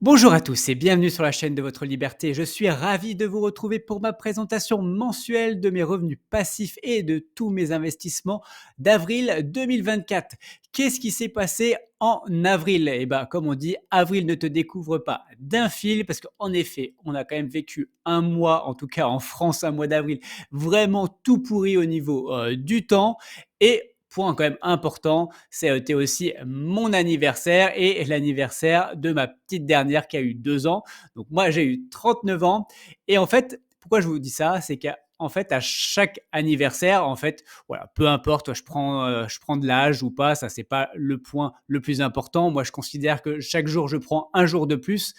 Bonjour à tous et bienvenue sur la chaîne de votre liberté. Je suis ravi de vous retrouver pour ma présentation mensuelle de mes revenus passifs et de tous mes investissements d'avril 2024. Qu'est-ce qui s'est passé en avril? Eh bien, comme on dit, avril ne te découvre pas d'un fil parce qu'en effet, on a quand même vécu un mois, en tout cas en France, un mois d'avril, vraiment tout pourri au niveau du temps. Et point quand même important, c'était aussi mon anniversaire et l'anniversaire de ma petite dernière qui a eu 2 ans. Donc moi, j'ai eu 39 ans et en fait, pourquoi je vous dis ça? C'est qu'en fait, à chaque anniversaire, en fait, voilà, peu importe, je prends de l'âge ou pas, ça, c'est pas le point le plus important. Moi, je considère que chaque jour, je prends un jour de plus.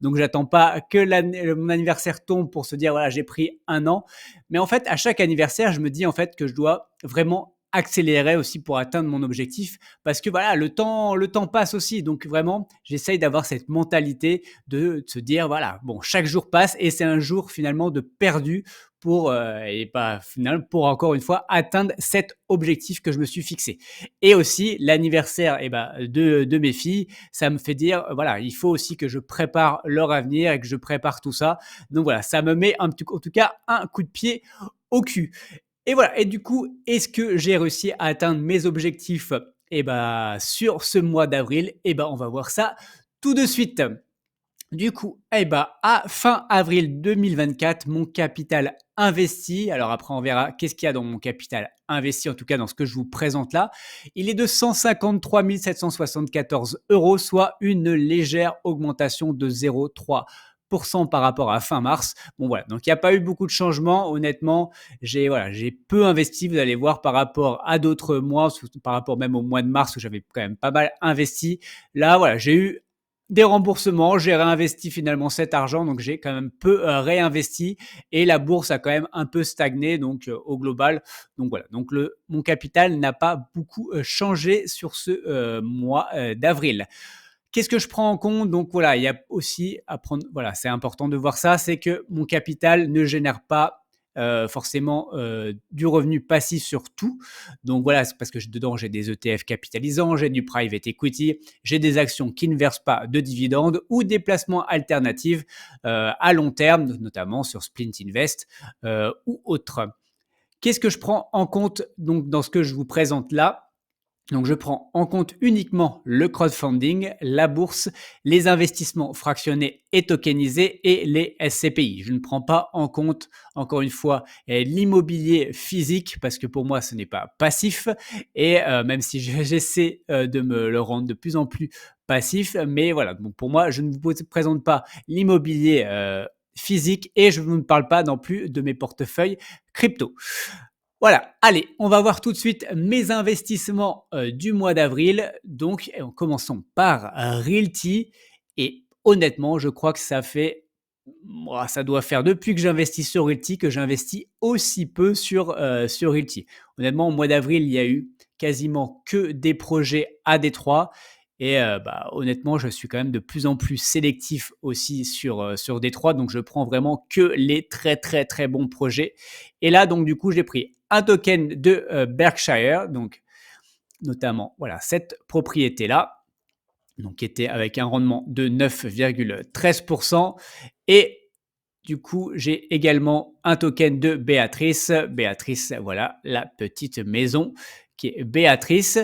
Donc, j'attends pas que mon anniversaire tombe pour se dire, voilà, j'ai pris un an. Mais en fait, à chaque anniversaire, je me dis en fait que je dois vraiment accélérer aussi pour atteindre mon objectif parce que voilà, le temps passe aussi. Donc vraiment, j'essaye d'avoir cette mentalité de se dire, voilà, bon, chaque jour passe et c'est un jour finalement de perdu pour, et pas finalement, pour encore une fois atteindre cet objectif que je me suis fixé. Et aussi l'anniversaire de mes filles, ça me fait dire, voilà, il faut aussi que je prépare leur avenir et que je prépare tout ça. Donc voilà, ça me met en tout cas un coup de pied au cul. Et voilà, et du coup, est-ce que j'ai réussi à atteindre mes objectifs sur ce mois d'avril? On va voir ça tout de suite. Du coup, à fin avril 2024, mon capital investi, alors après on verra qu'est-ce qu'il y a dans mon capital investi, en tout cas dans ce que je vous présente là, il est de 153 774 euros, soit une légère augmentation de 0,3% par rapport à fin mars. Bon voilà, donc il n'y a pas eu beaucoup de changements. Honnêtement, j'ai peu investi, vous allez voir, par rapport à d'autres mois, par rapport même au mois de mars où j'avais quand même pas mal investi. Là, voilà, j'ai eu des remboursements, j'ai réinvesti finalement cet argent, donc j'ai quand même peu réinvesti et la bourse a quand même un peu stagné donc au global. Donc voilà, donc mon capital n'a pas beaucoup changé sur ce mois d'avril. Qu'est-ce que je prends en compte? Donc voilà, il y a aussi à prendre, voilà, c'est important de voir ça, c'est que mon capital ne génère pas forcément du revenu passif sur tout. Donc voilà, c'est parce que dedans, j'ai des ETF capitalisants, j'ai du private equity, j'ai des actions qui ne versent pas de dividendes ou des placements alternatifs à long terme, notamment sur Splint Invest ou autres. Qu'est-ce que je prends en compte donc dans ce que je vous présente là? Donc, je prends en compte uniquement le crowdfunding, la bourse, les investissements fractionnés et tokenisés et les SCPI. Je ne prends pas en compte, encore une fois, l'immobilier physique parce que pour moi, ce n'est pas passif. Et même si j'essaie de me le rendre de plus en plus passif, mais voilà, donc pour moi, je ne vous présente pas l'immobilier physique et je ne vous parle pas non plus de mes portefeuilles crypto. Voilà, allez, on va voir tout de suite mes investissements du mois d'avril. Donc, en commençant par Realty. Et honnêtement, je crois que ça fait, moi, ça doit faire depuis que j'investis sur Realty que j'investis aussi peu sur Realty. Honnêtement, au mois d'avril, il y a eu quasiment que des projets à Détroit. Et honnêtement, je suis quand même de plus en plus sélectif aussi sur Détroit. Donc, je prends vraiment que les très, très, très bons projets. Et là, donc, du coup, j'ai pris un token de Berkshire, donc notamment voilà, cette propriété-là, donc qui était avec un rendement de 9,13%. Et du coup, j'ai également un token de Béatrice. Béatrice, voilà, la petite maison qui est Béatrice.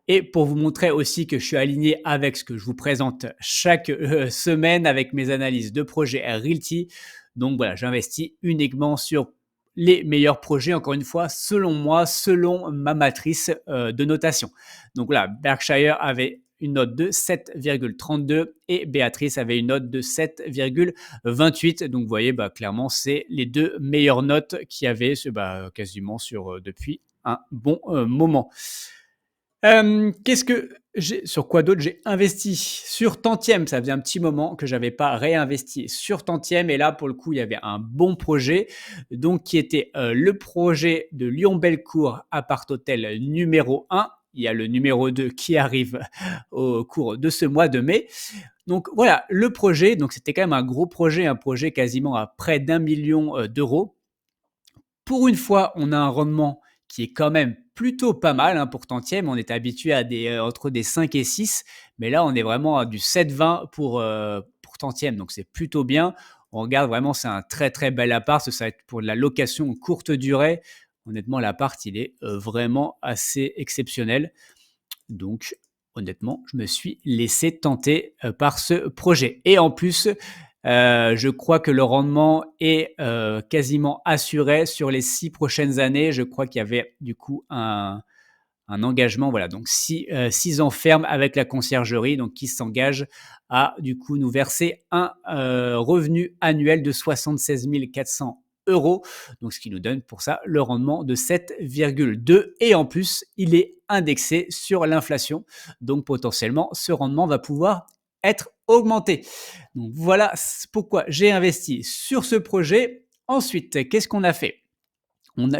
Et pour vous montrer aussi que je suis aligné avec ce que je vous présente chaque semaine avec mes analyses de projets Realty. Donc voilà, j'investis uniquement sur les meilleurs projets, encore une fois, selon moi, selon ma matrice de notation. Donc voilà, Berkshire avait une note de 7,32 et Béatrice avait une note de 7,28. Donc vous voyez, clairement, c'est les deux meilleures notes qu'il y avait quasiment depuis un bon moment. Qu'est-ce que sur quoi d'autre j'ai investi? Sur Tantième, ça faisait un petit moment que j'avais pas réinvesti sur Tantième et là, pour le coup, il y avait un bon projet, donc qui était, le projet de Lyon-Bellecour appart-hôtel numéro 1. Il y a le numéro 2 qui arrive au cours de ce mois de mai. Donc voilà, le projet, donc c'était quand même un gros projet, un projet quasiment à près d'1 million d'euros. Pour une fois, on a un rendement qui est quand même plutôt pas mal, hein, pour Tantième. On est habitué à entre des 5 et 6, mais là, on est vraiment à du 7,20 pour tantième, donc c'est plutôt bien. On regarde vraiment, c'est un très, très bel appart. Ça va être pour de la location courte durée. Honnêtement, l'appart, il est vraiment assez exceptionnel. Donc, honnêtement, je me suis laissé tenter par ce projet. Et en plus, je crois que le rendement est quasiment assuré sur les 6 prochaines années. Je crois qu'il y avait du coup un engagement, voilà, donc 6 ans ferme avec la conciergerie, donc qui s'engage à du coup nous verser un revenu annuel de 76 400 euros, donc ce qui nous donne pour ça le rendement de 7,2 et en plus il est indexé sur l'inflation, donc potentiellement ce rendement va pouvoir être augmenté. Donc voilà pourquoi j'ai investi sur ce projet. Ensuite, qu'est-ce qu'on a fait?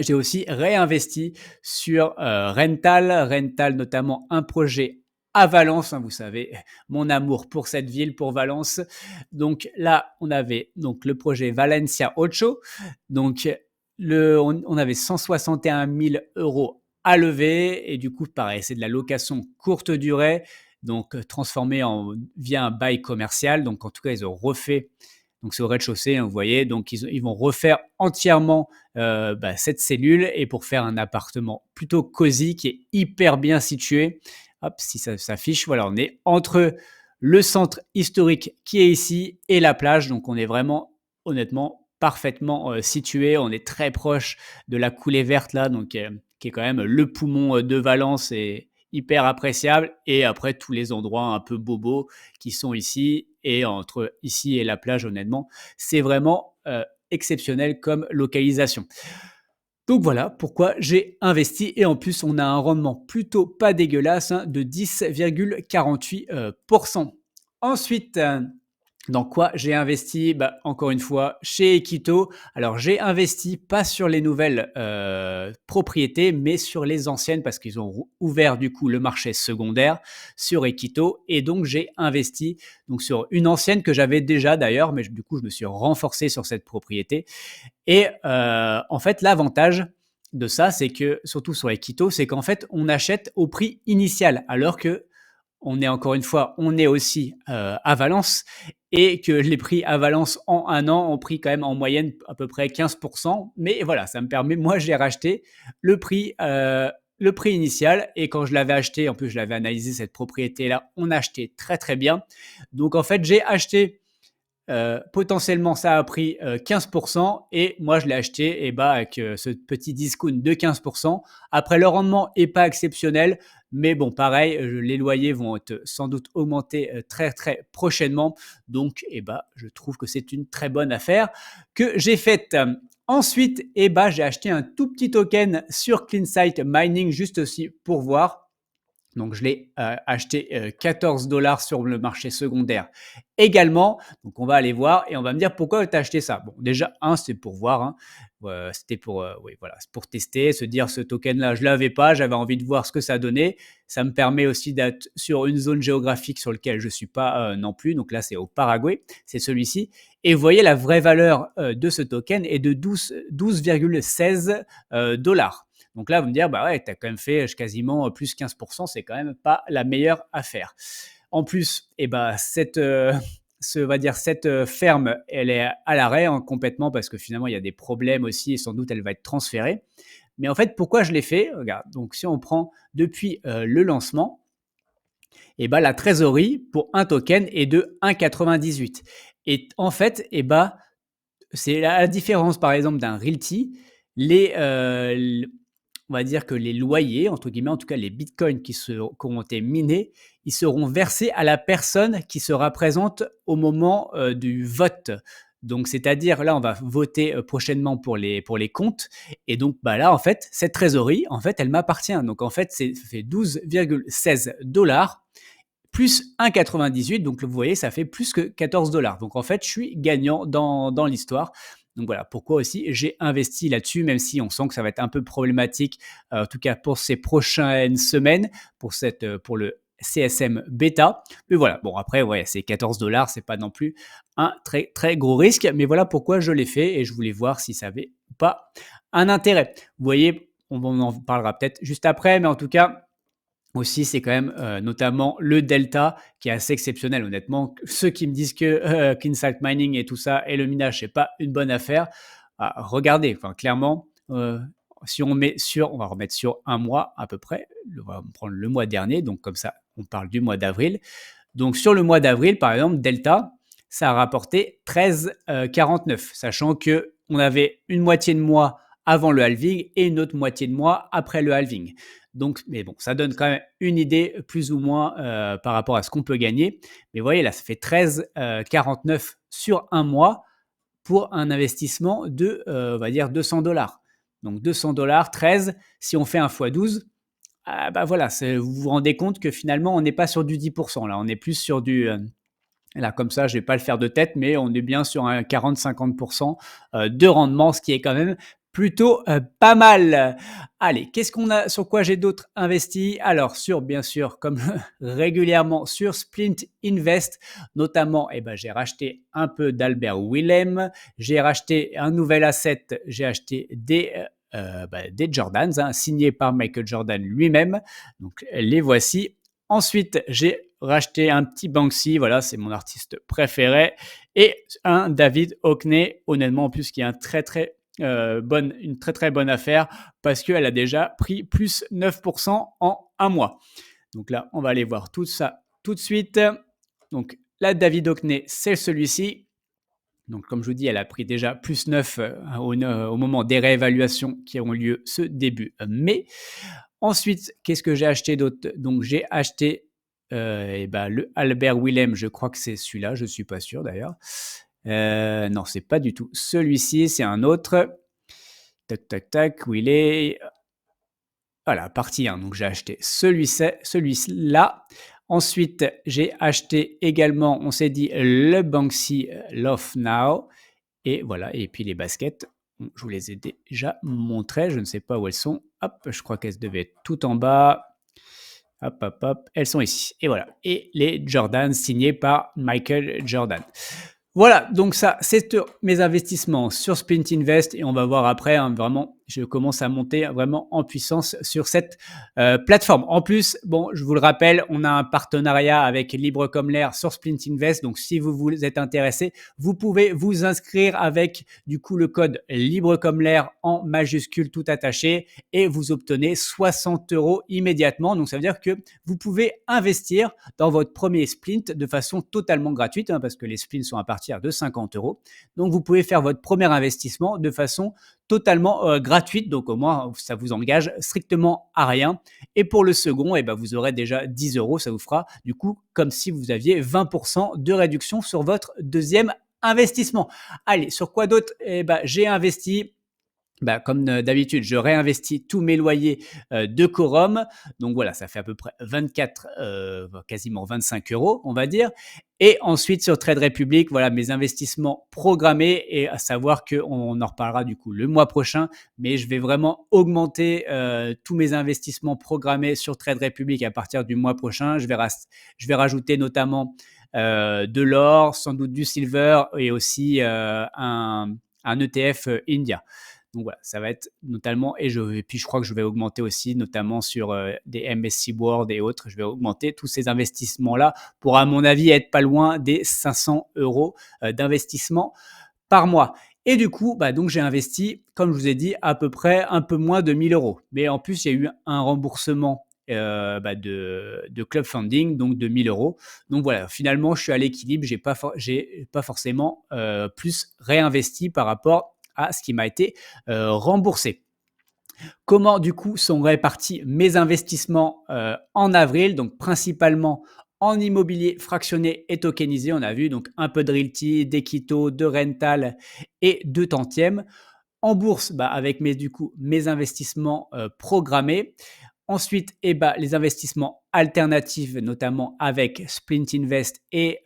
J'ai aussi réinvesti sur Rental. Rental, notamment un projet à Valence, hein, vous savez, mon amour pour cette ville, pour Valence. Donc là, on avait donc le projet Valencia Ocho. Donc on avait 161 000 euros à lever et du coup, pareil, c'est de la location courte durée, donc transformé via un bail commercial. Donc en tout cas, ils ont refait, donc c'est au rez-de-chaussée, hein, vous voyez, donc ils vont refaire entièrement cette cellule et pour faire un appartement plutôt cosy qui est hyper bien situé. Hop, si ça s'affiche, voilà, on est entre le centre historique qui est ici et la plage. Donc on est vraiment, honnêtement, parfaitement situé. On est très proche de la coulée verte là, donc qui est quand même le poumon de Valence et hyper appréciable. Et après, tous les endroits un peu bobos qui sont ici. Et entre ici et la plage, honnêtement, c'est vraiment exceptionnel comme localisation. Donc voilà pourquoi j'ai investi et en plus on a un rendement plutôt pas dégueulasse, hein, de 10,48%. Ensuite, dans quoi j'ai investi? Bah, encore une fois, chez Equito. Alors, j'ai investi pas sur les nouvelles propriétés, mais sur les anciennes parce qu'ils ont ouvert du coup le marché secondaire sur Equito. Et donc, j'ai investi donc, sur une ancienne que j'avais déjà d'ailleurs, mais du coup, je me suis renforcé sur cette propriété. Et en fait, l'avantage de ça, c'est que, surtout sur Equito, c'est qu'en fait, on achète au prix initial, alors que on est encore une fois, on est aussi à Valence et que les prix à Valence en un an ont pris quand même en moyenne à peu près 15%. Mais voilà, ça me permet, moi j'ai racheté le prix initial et quand je l'avais acheté, en plus je l'avais analysé cette propriété-là, on a acheté très très bien. Donc en fait, j'ai acheté potentiellement, ça a pris 15% et moi, je l'ai acheté avec ce petit discount de 15%. Après, le rendement n'est pas exceptionnel, mais bon, pareil, les loyers vont être sans doute augmenter très, très prochainement. Donc, je trouve que c'est une très bonne affaire que j'ai faite. Ensuite, j'ai acheté un tout petit token sur CleanSight Mining juste aussi pour voir. Donc, je l'ai acheté 14 dollars sur le marché secondaire également. Donc, on va aller voir et on va me dire pourquoi tu as acheté ça. Bon, déjà, c'est pour voir, hein. C'était pour, oui, voilà, c'est pour tester, se dire ce token-là, je ne l'avais pas, j'avais envie de voir ce que ça donnait. Ça me permet aussi d'être sur une zone géographique sur laquelle je ne suis pas non plus. Donc là, c'est au Paraguay, c'est celui-ci. Et vous voyez, la vraie valeur de ce token est de 12,16 dollars. Donc là, vous me dire, bah ouais, tu as quand même fait quasiment plus 15%, c'est quand même pas la meilleure affaire. En plus, on va dire, cette ferme, elle est à l'arrêt complètement parce que finalement, il y a des problèmes aussi et sans doute, elle va être transférée. Mais en fait, pourquoi je l'ai fait? Regarde, donc si on prend depuis le lancement, la trésorerie pour un token est de 1,98. Et en fait, c'est la différence, par exemple, d'un Realty. On va dire que les loyers, entre guillemets, en tout cas les bitcoins qui ont été minés, ils seront versés à la personne qui sera présente au moment du vote. Donc, c'est-à-dire, là, on va voter prochainement pour les comptes. Et donc, là, en fait, cette trésorerie, en fait, elle m'appartient. Donc, en fait, ça fait 12,16 dollars plus 1,98. Donc, vous voyez, ça fait plus que 14 dollars. Donc, en fait, je suis gagnant dans l'histoire. Donc voilà, pourquoi aussi j'ai investi là-dessus, même si on sent que ça va être un peu problématique, en tout cas pour ces prochaines semaines, pour le CSM bêta. Mais voilà, bon après, ouais, c'est 14 dollars, c'est pas non plus un très très gros risque, mais voilà pourquoi je l'ai fait et je voulais voir si ça avait ou pas un intérêt. Vous voyez, on en parlera peut-être juste après, mais en tout cas, aussi, c'est quand même, notamment le delta qui est assez exceptionnel honnêtement. Ceux qui me disent que, Kinsight Mining et tout ça et le minage, c'est pas une bonne affaire, regardez, enfin clairement, si on va remettre sur un mois à peu près, on va prendre le mois dernier, donc comme ça, on parle du mois d'avril. Donc sur le mois d'avril, par exemple, Delta, ça a rapporté 13,49, sachant que on avait une moitié de mois avant le halving et une autre moitié de mois après le halving. Donc, mais bon, ça donne quand même une idée plus ou moins par rapport à ce qu'on peut gagner. Mais vous voyez, là, ça fait 13,49 sur un mois pour un investissement de, on va dire, 200 $. Donc 200 $, 13, si on fait un fois 12, ah bah voilà, vous vous rendez compte que finalement, on n'est pas sur du 10%. Là, on est plus sur du, là, comme ça, je ne vais pas le faire de tête, mais on est bien sur un 40-50% de rendement, ce qui est quand même plutôt pas mal. Allez, qu'est-ce qu'on a, sur quoi j'ai d'autres investi? Alors, sur, bien sûr, comme régulièrement, sur Splint Invest, notamment, eh ben, j'ai racheté un peu d'Albert Willem, j'ai racheté un nouvel asset, j'ai acheté des Jordans, hein, signés par Michael Jordan lui-même. Donc, les voici. Ensuite, j'ai racheté un petit Banksy, voilà, c'est mon artiste préféré, et un David Hockney, honnêtement, en plus, qui est une très très bonne affaire parce qu'elle a déjà pris plus 9% en un mois. Donc là, on va aller voir tout ça tout de suite. Donc la David Hockney, c'est celui-ci. Donc, comme je vous dis, elle a pris déjà plus 9 au moment des réévaluations qui ont lieu ce début mai. Ensuite, qu'est-ce que j'ai acheté d'autre? Donc, j'ai acheté eh ben, le Albert Willem, je crois que c'est celui-là, je ne suis pas sûr d'ailleurs. Non, c'est pas du tout celui-ci, c'est un autre. Tac, tac, tac, où il est? Voilà, partie 1. Donc, j'ai acheté celui-là. Ensuite, j'ai acheté également, on s'est dit, le Banksy Love Now. Et voilà, et puis les baskets, je vous les ai déjà montrées, je ne sais pas où elles sont. Hop, je crois qu'elles devaient être tout en bas. Hop, hop, hop, elles sont ici. Et voilà. Et les Jordan signés par Michael Jordan. Voilà, donc ça, c'est mes investissements sur Splint Invest et on va voir après, hein, vraiment, je commence à monter vraiment en puissance sur cette plateforme. En plus, bon, je vous le rappelle, on a un partenariat avec Libre comme l'air sur Splint Invest, donc si vous êtes intéressé, vous pouvez vous inscrire avec du coup le code Libre comme l'air en majuscule tout attaché et vous obtenez 60 € immédiatement. Donc ça veut dire que vous pouvez investir dans votre premier Splint de façon totalement gratuite, hein, parce que les splints sont à partir de 50 €. Donc, vous pouvez faire votre premier investissement de façon totalement gratuite. Donc, au moins, ça vous engage strictement à rien. Et pour le second, eh ben, vous aurez déjà 10 €. Ça vous fera du coup comme si vous aviez 20% de réduction sur votre deuxième investissement. Allez, sur quoi d'autre? Eh ben, j'ai investi comme d'habitude, je réinvestis tous mes loyers de Quorum. Donc voilà, ça fait à peu près 24, quasiment 25 €, on va dire. Et ensuite, sur Trade Republic, voilà mes investissements programmés. Et à savoir qu'on en reparlera du coup le mois prochain. Mais je vais vraiment augmenter tous mes investissements programmés sur Trade Republic à partir du mois prochain. Je vais rajouter notamment de l'or, sans doute du silver et aussi un ETF India. Donc voilà, ça va être notamment, et puis je crois que je vais augmenter aussi, notamment sur des MSC World et autres, je vais augmenter tous ces investissements-là pour, à mon avis, être pas loin des 500 € d'investissement par mois. Et du coup, donc j'ai investi, comme je vous ai dit, à peu près un peu moins de 1000 €. Mais en plus, il y a eu un remboursement de club funding, donc de 1000 €. Donc voilà, finalement, je suis à l'équilibre, j'ai pas forcément plus réinvesti par rapport à ce qui m'a été remboursé. Comment du coup sont répartis mes investissements en avril? Donc principalement en immobilier fractionné et tokenisé, on a vu, donc un peu de Realty, d'Equito, de Rental et de Tantième. En bourse, avec mes investissements programmés. Ensuite, les investissements alternatifs, notamment avec Splint Invest et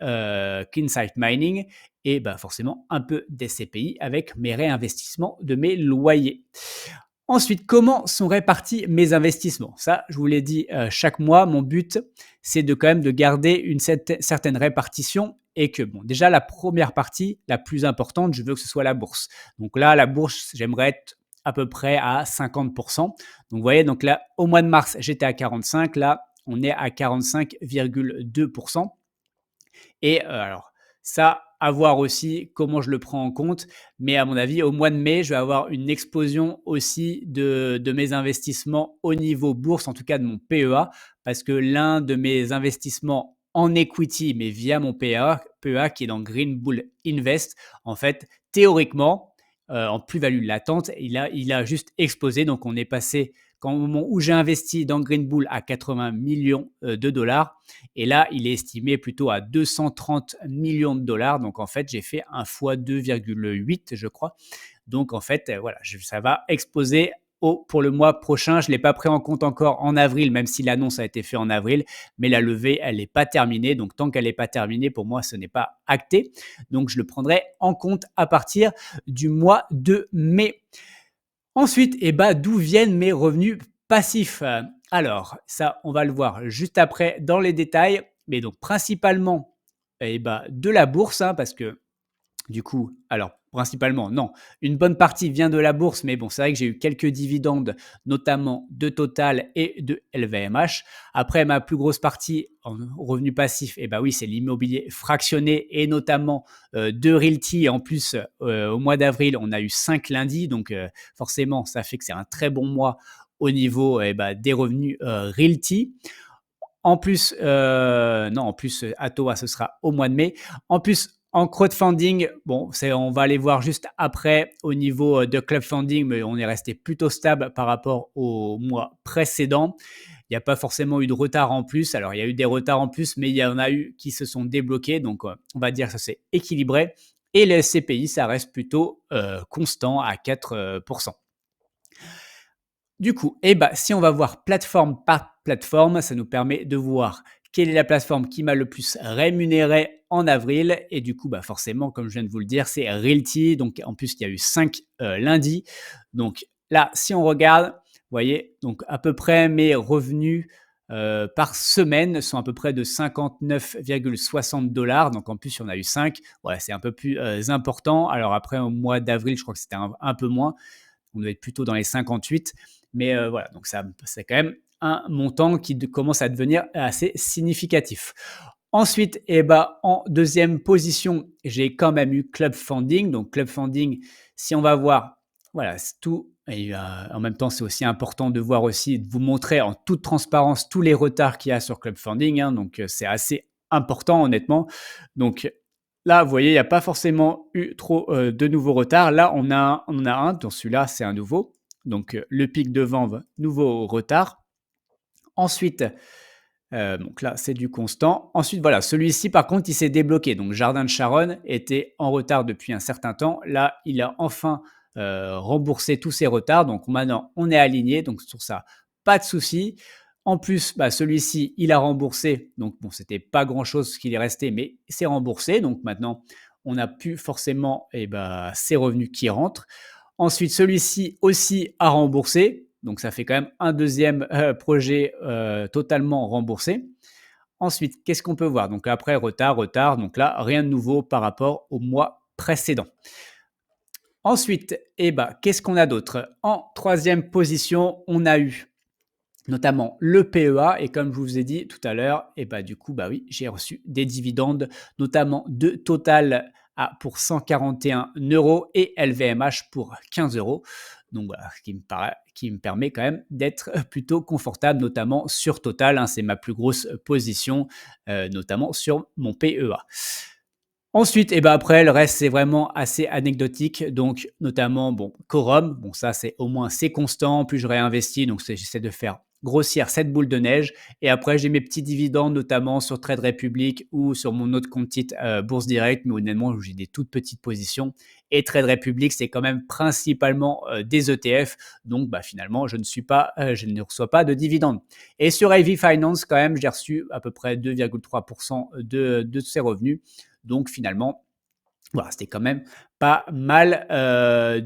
Kinsight Mining. Et forcément, un peu d'SCPI avec mes réinvestissements de mes loyers. Ensuite, comment sont répartis mes investissements? Ça, je vous l'ai dit, chaque mois, mon but, c'est de quand même de garder une certaine répartition et que, bon, déjà, la première partie, la plus importante, je veux que ce soit la bourse. Donc là, la bourse, j'aimerais être à peu près à 50%. Donc, vous voyez, donc là, au mois de mars, j'étais à 45. Là, on est à 45,2%. Et alors ça, à voir aussi comment je le prends en compte, mais à mon avis, au mois de mai, je vais avoir une explosion aussi de mes investissements au niveau bourse, en tout cas de mon PEA, parce que l'un de mes investissements en equity, mais via mon PEA qui est dans Green Bull Invest, en fait, théoriquement, en plus-value latente, il a juste explosé. Donc on est passé, quand, au moment où j'ai investi dans Green Bull, à 80 millions de dollars, et là, il est estimé plutôt à 230 millions de dollars. Donc, en fait, j'ai fait un fois 2,8, je crois. Donc, en fait, voilà, ça va exploser pour le mois prochain. Je ne l'ai pas pris en compte encore en avril, même si l'annonce a été faite en avril. Mais la levée, elle n'est pas terminée. Donc, tant qu'elle n'est pas terminée, pour moi, ce n'est pas acté. Donc, je le prendrai en compte à partir du mois de mai. Ensuite, d'où viennent mes revenus passifs? Alors, ça, on va le voir juste après dans les détails, mais donc principalement, de la bourse, hein, parce que du coup, alors principalement, non, une bonne partie vient de la bourse, mais bon, c'est vrai que j'ai eu quelques dividendes, notamment de Total et de LVMH. Après, ma plus grosse partie en revenus passifs, oui, c'est l'immobilier fractionné et notamment de Realty. En plus, au mois d'avril, on a eu 5 lundis, donc forcément, ça fait que c'est un très bon mois au niveau des revenus Realty. En plus, non, en plus, Atoa, ce sera au mois de mai. En plus, en crowdfunding, bon, on va aller voir juste après au niveau de clubfunding, mais on est resté plutôt stable par rapport au mois précédent. Il n'y a pas forcément eu de retard en plus. Alors, il y a eu des retards en plus, mais il y en a eu qui se sont débloqués. Donc, on va dire que ça s'est équilibré. Et le SCPI, ça reste plutôt constant à 4%. Du coup, si on va voir plateforme par plateforme, ça nous permet de voir quelle est la plateforme qui m'a le plus rémunéré en avril. Et du coup, forcément, comme je viens de vous le dire, c'est Realty. Donc, en plus, il y a eu 5 lundis. Donc là, si on regarde, vous voyez, donc à peu près mes revenus par semaine sont à peu près de 59,60 dollars. Donc en plus, il y en a eu 5. Voilà, c'est un peu plus important. Alors après, au mois d'avril, je crois que c'était un peu moins. On doit être plutôt dans les 58. Mais voilà, donc c'est quand même un montant qui commence à devenir assez significatif. Ensuite, en deuxième position, j'ai quand même eu Club Funding. Donc, Club Funding, si on va voir, voilà, c'est tout. Et en même temps, c'est aussi important de voir aussi, de vous montrer en toute transparence tous les retards qu'il y a sur Club Funding, hein. Donc, c'est assez important, honnêtement. Donc, là, vous voyez, il n'y a pas forcément eu trop de nouveaux retards. Là, on en a un. Dans celui-là, c'est un nouveau. Donc, le pic de vente, nouveau retard. Ensuite, donc là, c'est du constant. Ensuite, voilà, celui-ci, par contre, il s'est débloqué. Donc, Jardin de Charonne était en retard depuis un certain temps. Là, il a enfin remboursé tous ses retards. Donc, maintenant, on est aligné. Donc, sur ça, pas de souci. En plus, celui-ci, il a remboursé. Donc, bon, c'était pas grand-chose ce qu'il est resté, mais c'est remboursé. Donc, maintenant, on n'a plus forcément ses revenus qui rentrent. Ensuite, celui-ci aussi a remboursé. Donc, ça fait quand même un deuxième projet totalement remboursé. Ensuite, qu'est-ce qu'on peut voir? Donc, après, retard. Donc là, rien de nouveau par rapport au mois précédent. Ensuite, qu'est-ce qu'on a d'autre? En troisième position, on a eu notamment le PEA. Et comme je vous ai dit tout à l'heure, du coup, oui, j'ai reçu des dividendes, notamment de Total pour 141 euros et LVMH pour 15 euros. Donc voilà, qui me permet quand même d'être plutôt confortable, notamment sur Total, hein. C'est ma plus grosse position, notamment sur mon PEA. Ensuite, après, le reste, c'est vraiment assez anecdotique. Donc, notamment, bon, Quorum, bon, ça, c'est au moins, c'est constant. Plus je réinvestis, donc j'essaie de faire grossir cette boule de neige. Et après, j'ai mes petits dividendes, notamment sur Trade Republic ou sur mon autre compte titre Bourse Direct, mais honnêtement, j'ai des toutes petites positions. Et Trade Republic, c'est quand même principalement des ETF. Donc, finalement, je ne reçois pas de dividendes. Et sur AV Finance, quand même, j'ai reçu à peu près 2,3% de ces revenus. Donc finalement, voilà, c'était quand même pas mal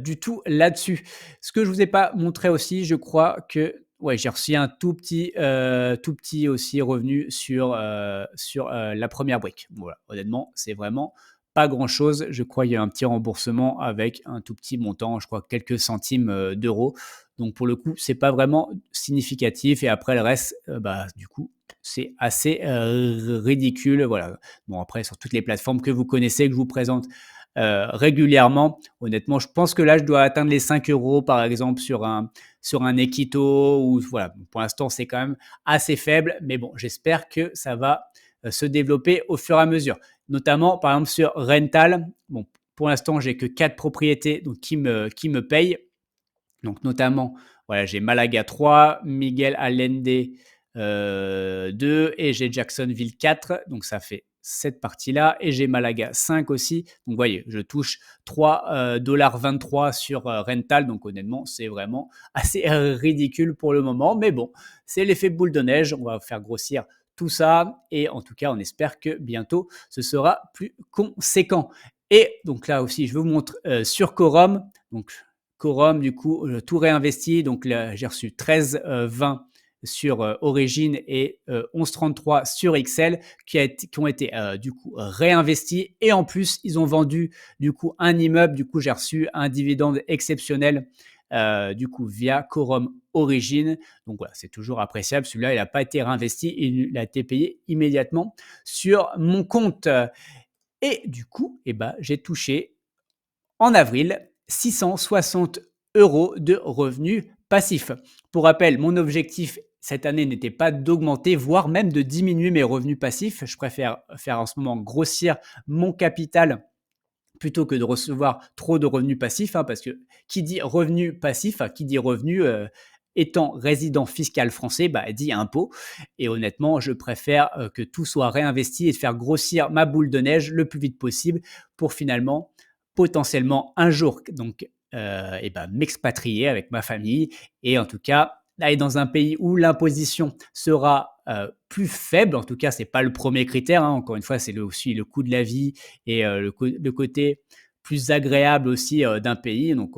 du tout là-dessus. Ce que je vous ai pas montré aussi, je crois que ouais, j'ai reçu un tout petit aussi revenu sur la première brique. Voilà, honnêtement, c'est vraiment pas grand-chose. Je crois qu'il y a un petit remboursement avec un tout petit montant, je crois quelques centimes d'euros. Donc pour le coup, c'est pas vraiment significatif et après le reste, du coup, c'est assez, ridicule, voilà. Bon après sur toutes les plateformes que vous connaissez, que je vous présente, régulièrement, honnêtement, je pense que là, je dois atteindre les 5 euros par exemple sur un Équito ou voilà. Pour l'instant, c'est quand même assez faible, mais bon, j'espère que ça va, se développer au fur et à mesure. Notamment, par exemple, sur Rental, bon, pour l'instant, j'ai que 4 propriétés donc qui me payent. Donc notamment, voilà, j'ai Malaga 3, Miguel Allende 2 et j'ai Jacksonville 4. Donc ça fait cette partie-là. Et j'ai Malaga 5 aussi. Donc vous voyez, je touche 3,23 $ sur Rental. Donc honnêtement, c'est vraiment assez ridicule pour le moment. Mais bon, c'est l'effet boule de neige. On va faire grossir tout ça. Et en tout cas, on espère que bientôt, ce sera plus conséquent. Et donc là aussi, je vous montre sur Quorum. Donc Quorum, du coup, tout réinvesti. Donc là, j'ai reçu 13,20 sur Origin et 11,33 sur XL qui ont été du coup réinvestis. Et en plus, ils ont vendu du coup un immeuble. Du coup, j'ai reçu un dividende exceptionnel du coup via Quorum Origin. Donc voilà, c'est toujours appréciable. Celui-là, il n'a pas été réinvesti. Il a été payé immédiatement sur mon compte. Et du coup, j'ai touché en avril 660 euros de revenus passifs. Pour rappel, mon objectif cette année n'était pas d'augmenter, voire même de diminuer mes revenus passifs. Je préfère faire en ce moment grossir mon capital plutôt que de recevoir trop de revenus passifs, hein, parce que qui dit revenu passif, qui dit revenu étant résident fiscal français, dit impôt. Et honnêtement, je préfère que tout soit réinvesti et de faire grossir ma boule de neige le plus vite possible pour finalement potentiellement un jour donc m'expatrier avec ma famille et en tout cas aller dans un pays où l'imposition sera plus faible. En tout cas, c'est pas le premier critère, hein. Encore une fois, c'est aussi le coût de la vie et le côté plus agréable aussi d'un pays. Donc,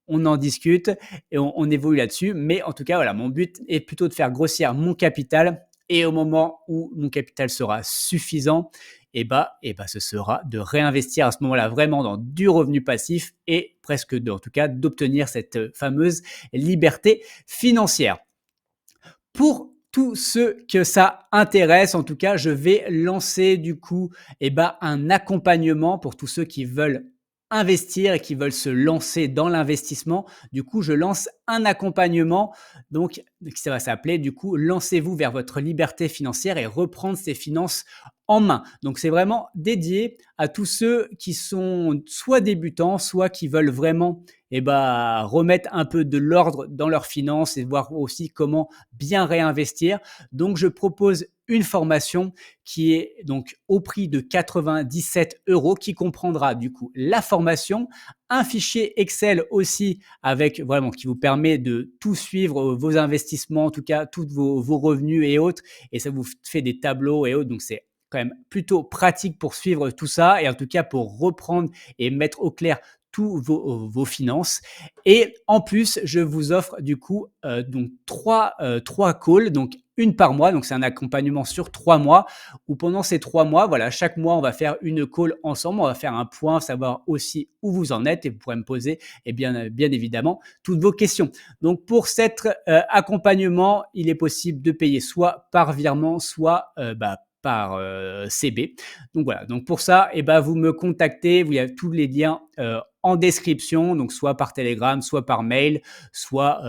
on en discute et on évolue là-dessus. Mais en tout cas, voilà, mon but est plutôt de faire grossir mon capital et au moment où mon capital sera suffisant, ce sera de réinvestir à ce moment-là vraiment dans du revenu passif et presque en tout cas d'obtenir cette fameuse liberté financière. Pour tous ceux que ça intéresse, en tout cas, je vais lancer du coup un accompagnement pour tous ceux qui veulent investir et qui veulent se lancer dans l'investissement. Du coup, je lance un accompagnement donc ça va s'appeler du coup lancez-vous vers votre liberté financière et reprendre ses finances en main. Donc c'est vraiment dédié à tous ceux qui sont soit débutants, soit qui veulent vraiment remettre un peu de l'ordre dans leurs finances et voir aussi comment bien réinvestir. Donc je propose une formation qui est donc au prix de 97 euros, qui comprendra du coup la formation, un fichier Excel aussi avec vraiment qui vous permet de tout suivre, vos investissements, en tout cas tous vos revenus et autres, et ça vous fait des tableaux et autres. Donc c'est quand même plutôt pratique pour suivre tout ça et en tout cas pour reprendre et mettre au clair tous vos finances. Et en plus, je vous offre du coup donc trois calls, donc une par mois. Donc c'est un accompagnement sur 3 mois où pendant ces 3 mois, voilà, chaque mois, on va faire une call ensemble. On va faire un point, savoir aussi où vous en êtes et vous pourrez me poser bien évidemment toutes vos questions. Donc pour cet accompagnement, il est possible de payer soit par virement, soit par CB. Donc voilà, donc pour ça, vous me contactez, vous avez tous les liens en description, donc soit par Telegram, soit par mail, soit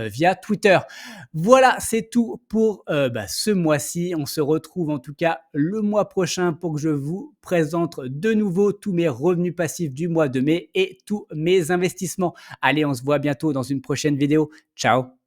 via Twitter. Voilà, c'est tout pour ce mois-ci. On se retrouve en tout cas le mois prochain pour que je vous présente de nouveau tous mes revenus passifs du mois de mai et tous mes investissements. Allez, on se voit bientôt dans une prochaine vidéo. Ciao!